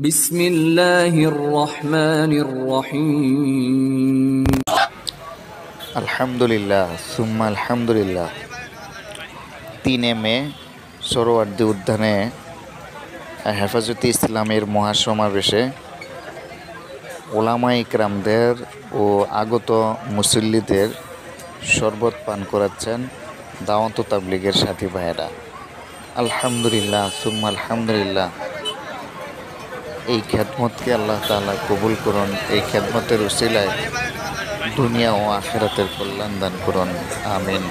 বিসমিল্লাহির রহমানির রহিম। আলহামদুলিল্লাহ সুম্মা আলহামদুলিল্লাহ। 3 মে সোহরাওয়ার্দী উদ্যানে হেফাজতে ইসলামের মহাসমাবেশে ওলামা ইকরামদের ও আগত মুসল্লিদের শরবত পান করাচ্ছেন দাওয়াত ও তাবলীগের সাথী ভাইয়েরা। আলহামদুলিল্লাহ সুম্মা আলহামদুলিল্লাহ। এই খেদমতকে আল্লাহ তাআলা কবুল করুন। এই খেদমতের উসিলায় দুনিয়া ও আখিরাতের কল্যাণ দান করুন। আমিন।